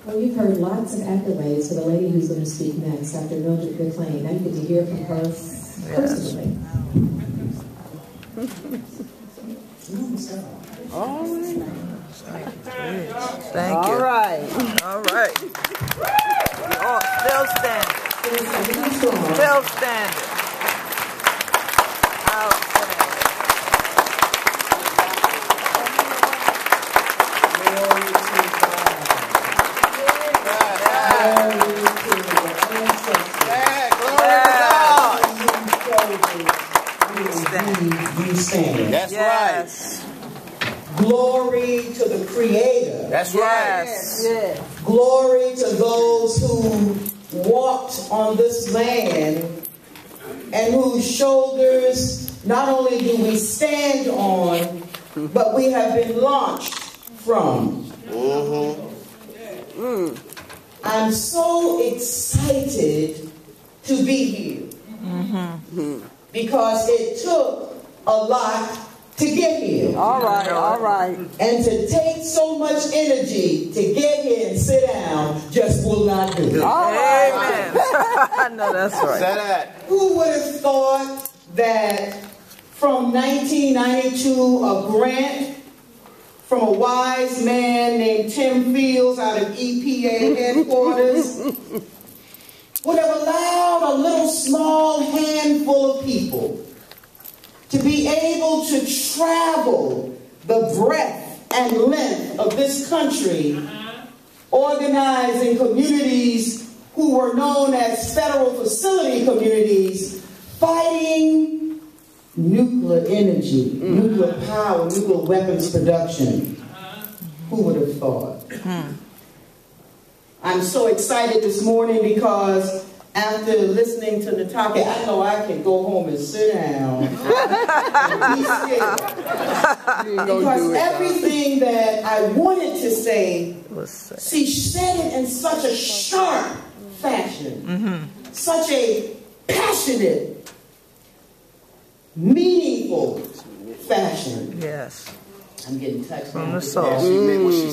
Well, you've heard lots of accolades for the lady who's going to speak next, Dr. Mildred McClain. Now you get to hear from her personally. Thank you. All right. All right. Oh, still standing. Still standing. That's right. Glory to the Creator. That's right. Yes. Glory to those who walked on this land and whose shoulders not only do we stand on, but we have been launched from. I'm so excited to be here because it took a lot to get here. All right, all right. And to take so much energy to get here and sit down just will not do it. All right. Amen. I know that's right. Say that. Who would have thought that from 1992, a grant from a wise man named Tim Fields out of EPA headquarters would have allowed a little small handful of people to be able to travel the breadth and length of this country, organizing communities who were known as federal facility communities, fighting nuclear energy, nuclear power, nuclear weapons production. Who would have thought? I'm so excited this morning because after listening to Nataka, I know I can go home and sit down and be still. Because everything that I wanted to say, she said it in such a sharp fashion, such a passionate, meaningful fashion. Yes. I'm getting touched from the soul.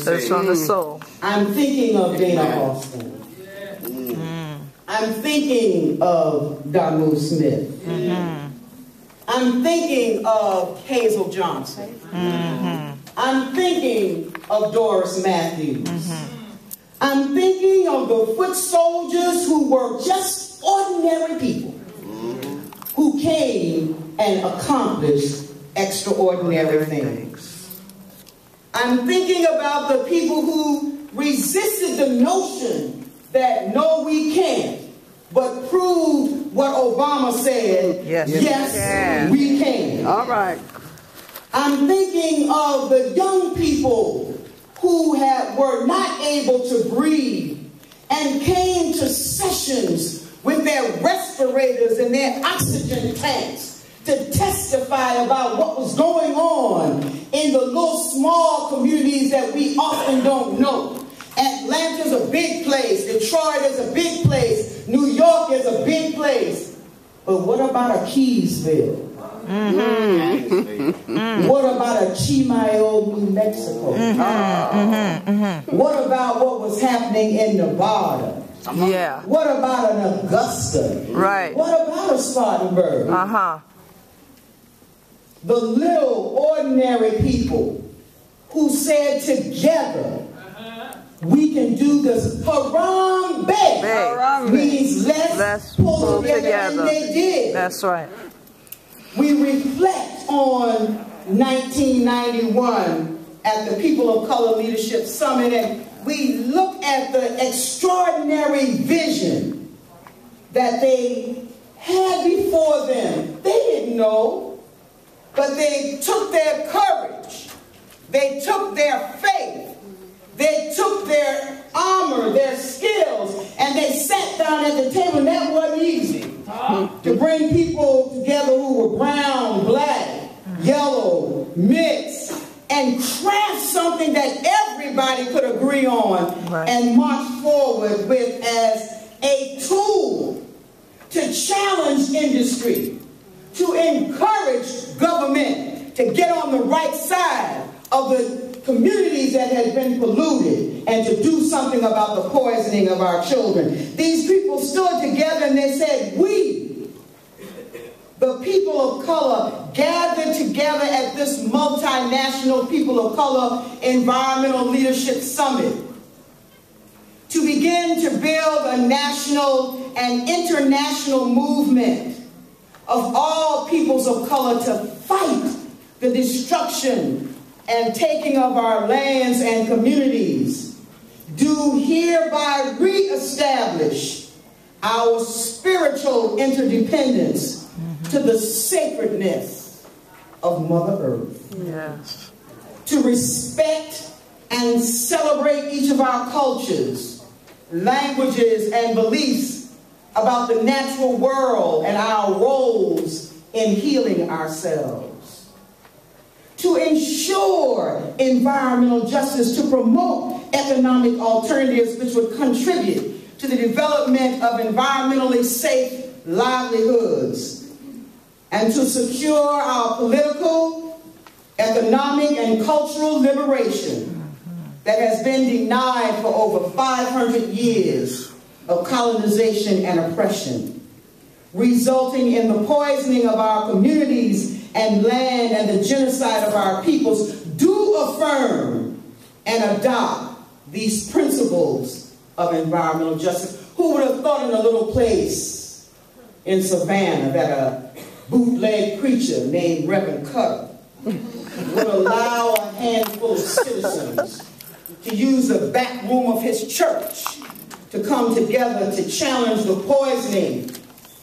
That's from the soul. I'm thinking of Dana Austin. I'm thinking of Damu Smith. I'm thinking of Hazel Johnson. I'm thinking of Doris Matthews. I'm thinking of the foot soldiers who were just ordinary people who came and accomplished extraordinary things. I'm thinking about the people who resisted the notion that no, we can't, but proved what Obama said, yes, we can. All right. I'm thinking of the young people who were not able to breathe and came to sessions with their respirators and their oxygen tanks to testify about what was going on in the little small communities that we often don't know. Atlanta's a big place. Detroit is a big place. New York is a big place. But what about a Keysville? What about a Chimayo, New Mexico? What about what was happening in Nevada? Yeah. What about an Augusta? Right. What about a Spartanburg? The little ordinary people who said together, we can do this. Harambee means let's pull together, and they did. That's right. We reflect on 1991 at the People of Color Leadership Summit, and we look at the extraordinary vision that they had before them. They didn't know, but they took their courage, they took their faith, they took their armor, their skills, and they sat down at the table, and that wasn't easy. To bring people together who were brown, black, yellow, mixed, and craft something that everybody could agree on and march forward with as a tool to challenge industry, to encourage government to get on the right side of the communities that had been polluted, and to do something about the poisoning of our children. These people stood together and they said, we, the people of color, gathered together at this multinational People of Color Environmental Leadership Summit to begin to build a national and international movement of all peoples of color to fight the destruction and taking of our lands and communities, do hereby reestablish our spiritual interdependence to the sacredness of Mother Earth. Yes. To respect and celebrate each of our cultures, languages, and beliefs about the natural world and our roles in healing ourselves. To ensure environmental justice, to promote economic alternatives which would contribute to the development of environmentally safe livelihoods, and to secure our political, economic, and cultural liberation that has been denied for over 500 years of colonization and oppression, resulting in the poisoning of our communities and land and the genocide of our peoples. Do affirm and adopt these principles of environmental justice. Who would have thought in a little place in Savannah that a bootleg preacher named Reverend Cutter would allow a handful of citizens to use the back room of his church to come together to challenge the poisoning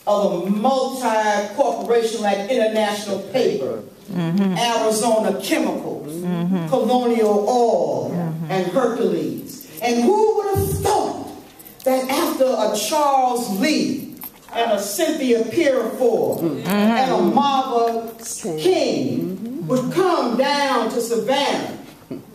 of a multi-corporation like International Paper, Arizona Chemicals, Colonial Oil, and Hercules. And who would have thought that after a Charles Lee and a Cynthia Pierrefour and a Marva King would come down to Savannah,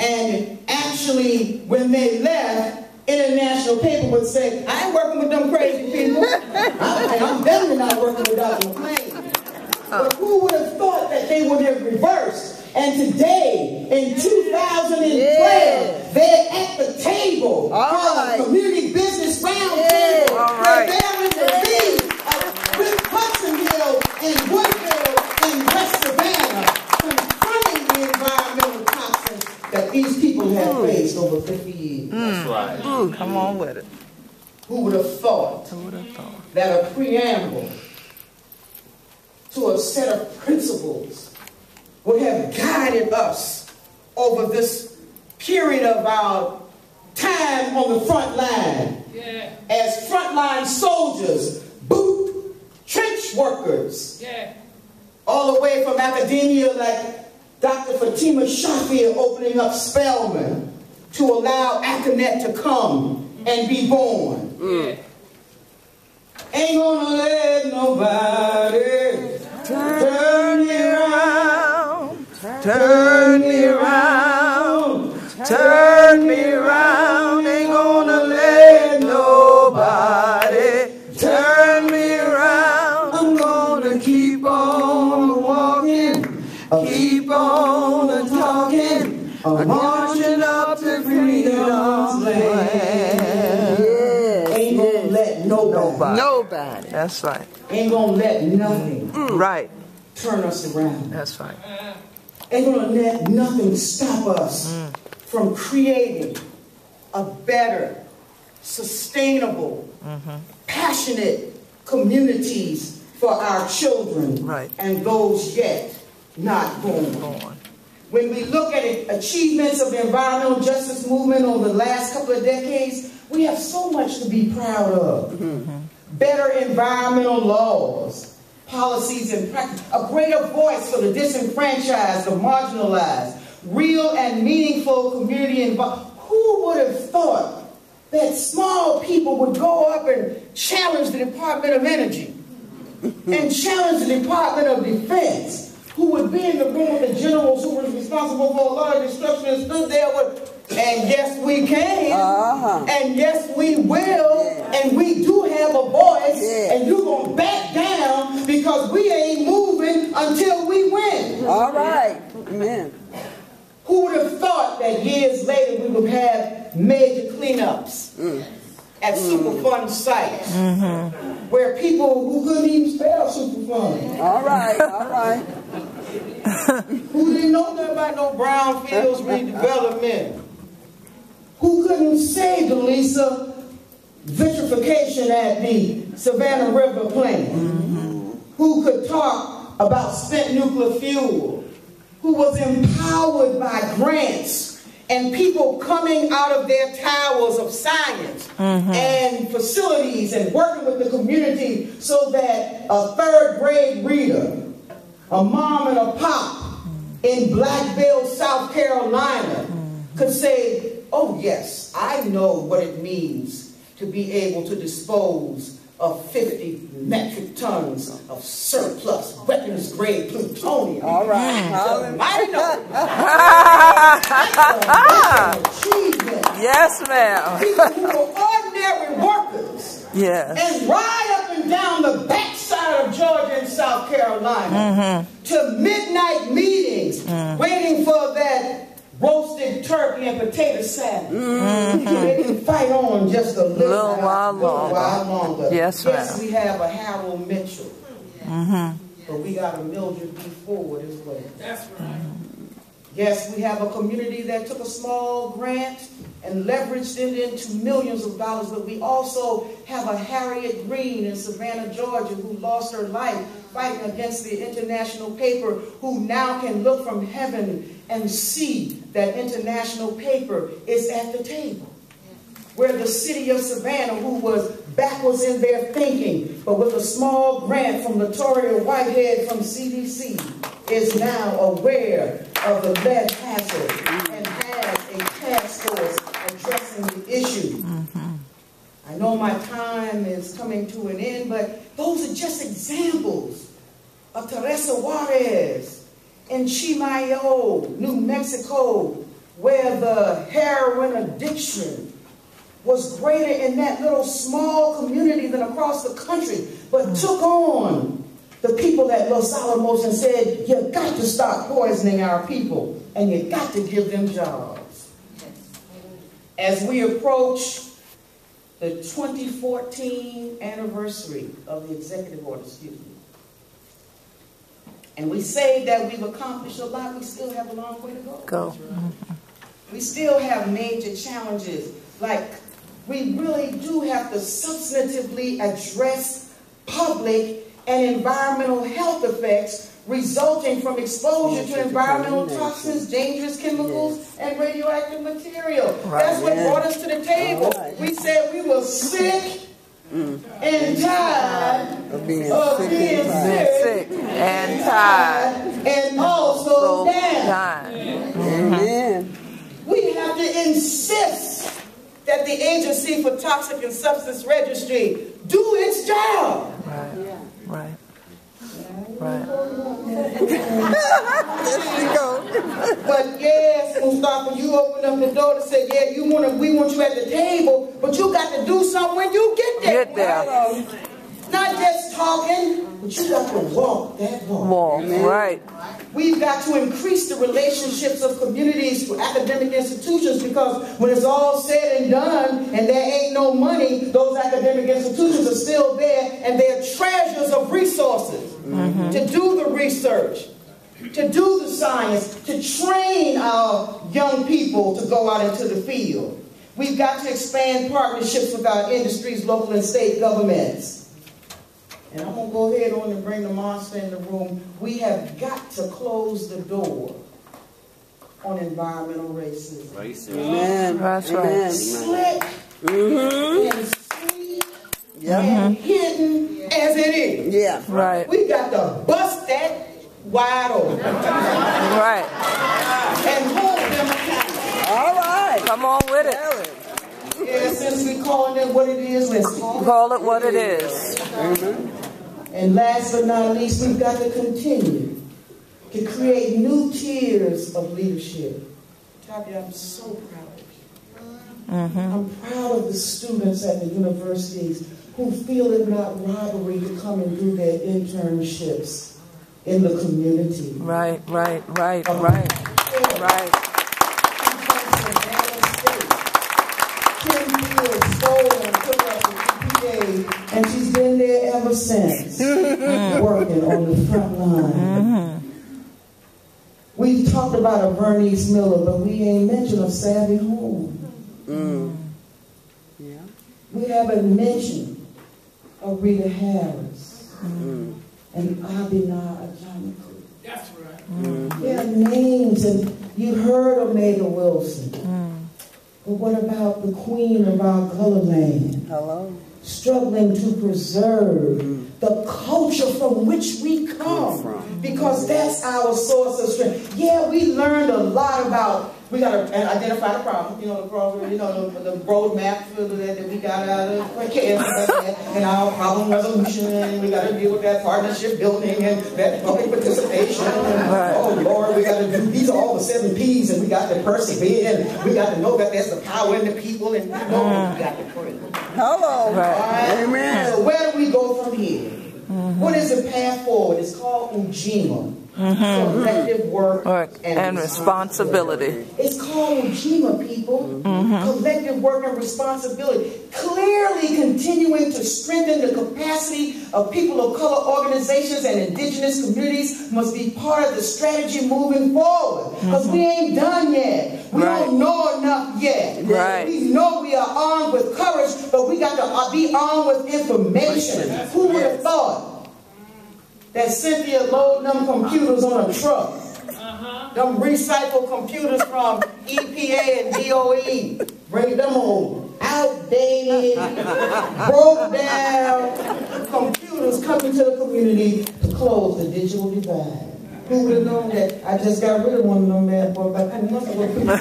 and actually when they left, International Paper would say, I ain't working with them crazy people. I'm definitely not working with Dr. McClain. But who would have thought that they would have reversed? And today, in 2012, they're at the table called the Community Business Roundtable. Right. They're in the lead with Hudsonville and Woodville and West Savannah, confronting the environmental toxins that these people have faced over 50 years. That's right. Come on with it. Who would have thought that a preamble to a set of principles would have guided us over this period of our time on the front line as frontline soldiers, boot trench workers, all the way from academia like Dr. Fatima Shafir opening up Spelman to allow Akanet to come and be born. Ain't gonna let nobody turn me around, turn me around, turn me around. Ain't gonna let nobody turn me around. I'm gonna keep on walking, keep on talking, marching up to freedom's land. Ain't gonna let nobody. That's right. Ain't gonna let nothing turn us around. That's right. Ain't gonna let nothing stop us from creating a better, sustainable, passionate communities for our children and those yet not born. When we look at achievements of the environmental justice movement over the last couple of decades, we have so much to be proud of. Better environmental laws, policies, and practice, a greater voice for the disenfranchised, the marginalized, real and meaningful community involvement. Who would have thought that small people would go up and challenge the Department of Energy and challenge the Department of Defense, who would be in the room with the generals who were responsible for a lot of destruction and stood there with, and yes we can, and yes we will, and we do have a voice, and you're going to back down because we ain't moving until we win. All right. Amen. Who Who would have thought that years later we would have major cleanups at Superfund sites where people who couldn't even spell Superfund. All right, all right. Who didn't know nothing about no brownfields redevelopment. Who couldn't say, Delisa, vitrification at the Savannah River plain. Who could talk about spent nuclear fuel. Who was empowered by grants and people coming out of their towers of science and facilities and working with the community so that a third grade reader, a mom and a pop in Blackville, South Carolina could say, oh yes, I know what it means to be able to dispose of 50 metric tons of surplus weapons-grade plutonium. All right. I know. That's an achievement. Yes, ma'am. People who were ordinary workers Yes. and ride up and down the backside of Georgia and South Carolina to midnight meetings waiting for that roasted turkey and potato salad. They can fight on just a little while longer. Yes, yes, we have a Harold Mitchell. But we got a Mildred B. Ford as well. That's right. Yes, we have a community that took a small grant and leveraged it into millions of dollars, but we also have a Harriet Green in Savannah, Georgia, who lost her life fighting against the international paper, who now can look from heaven and see that international paper is at the table. Where the city of Savannah, who was backwards in their thinking, but with a small grant from Latoria Whitehead from CDC, is now aware of the lead hazard and has a task force addressing the issue. I know my time is coming to an end, but those are just examples of Teresa Juarez in Chimayo, New Mexico, where the heroin addiction was greater in that little small community than across the country, but took on the people at Los Alamos and said, you got to stop poisoning our people, and you got to give them jobs. As we approach the 2014 anniversary of the executive order, and we say that we've accomplished a lot, we still have a long way to go. We still have major challenges, like we really do have to substantively address public and environmental health effects resulting from exposure to environmental toxins, dangerous chemicals, and radioactive material. That's what brought us to the table. We said we were sick and tired of being sick and tired and also dying. Amen. We have to insist that the Agency for Toxic and Substance Registry do its job. Right. There you go. But yes, Mustafa, you opened up the door to say, yeah, we want you at the table, but you got to do something when you get there. Not just talking, but you got to walk that walk. Right. We've got to increase the relationships of communities to academic institutions, because when it's all said and done and there ain't no money, those academic institutions are still there and they're treasures of resources to do the research, to do the science, to train our young people to go out into the field. We've got to expand partnerships with our industries, local and state governments. And I'm going to go ahead on and bring the monster in the room. We have got to close the door on environmental racism. Amen. That's right. Slick and sweet and hidden as it is. Yeah. Right. We got to bust that wide open. Right. And hold them accountable. All right. Come on with it. Yeah, since we're calling it what it is, let's Call it what it is. And last but not least, we've got to continue to create new tiers of leadership. Tapia, I'm so proud of you. I'm proud of the students at the universities who feel it not robbery to come and do their internships in the community. Right. field, stole and took up with EPA, and she's been there ever since, working on the front line. We talked about a Bernice Miller, but we ain't mentioned of Savvy Home. Yeah. We haven't mentioned of Rita Harris and Abinah Ajaniku. That's right. Their names, and you heard of Maida Wilson. But what about the queen of our Gullah land? Hello. Struggling to preserve the culture from which we come, because that's our source of strength. Yeah, we learned a lot about, we got to identify the problem, the problem, the roadmap that we got out of and our problem resolution, and we got to deal with that partnership building and that public participation. And, oh Lord, we got to do, these are all the 7 P's, and we got to persevere, and we got to know that there's the power in the people, and we got to pray. Hello. Right. Amen. So where do we go from here? What is the path forward? It's called Ujima. Collective work and responsibility. It's called Ujima, people. Collective work and responsibility. Clearly continuing to strengthen the capacity of people of color organizations and indigenous communities must be part of the strategy moving forward. Because we ain't done yet. We don't know enough yet. We know we are armed with courage, but we got to be armed with information. Who would have thought that Cynthia loading them computers on a truck? Them recycled computers from EPA and DOE. Bring them over. Outdated, broke down computers coming to the community to close the digital divide. Who would have known that? I just got rid of one of them bad boys about 2 months ago. People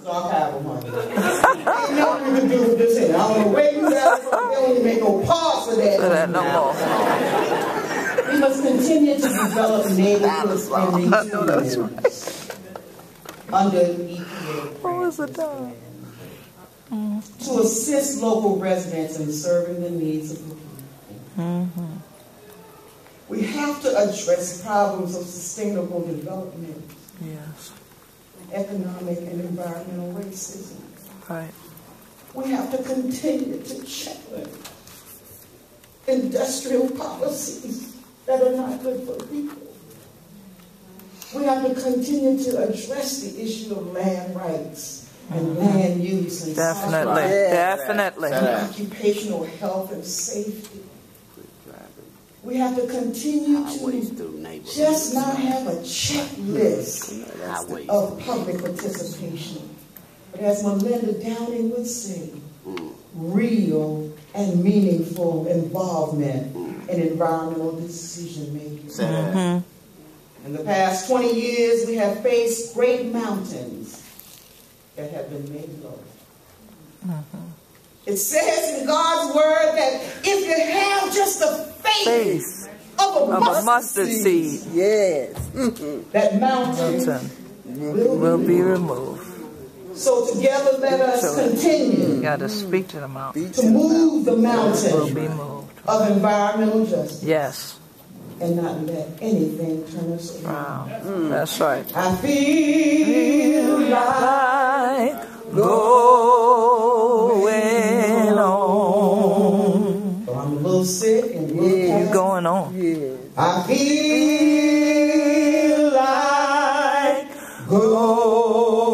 archival money. Ain't nothing we can do with this here. I don't know where you got it from. They don't even make no parts for that. No more. We must continue to develop neighborhoods and regions under EPA. What was it done? To assist local residents in serving the needs of the community. We have to address problems of sustainable development, economic and environmental racism. We have to continue to challenge industrial policies that are not good for the people. We have to continue to address the issue of land rights and land use and Definitely. and occupational health and safety. We have to continue to just not have a checklist of public participation, but as Melinda Downing would say, real and meaningful involvement in environmental decision making. In the past 20 years, we have faced great mountains that have been made low. It says in God's word that if you have just the faith of a mustard seed, that mountain will be removed. So together let us continue You got to speak to the mountain. to move the mountain Will be moved. of environmental justice. Yes. And not let anything turn us around. Wow. That's right. I feel like Going on. so I'm a little sick and a little You're going on. I feel like going on.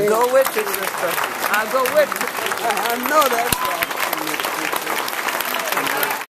Go with you, sister. I'll go with you. I know that's right.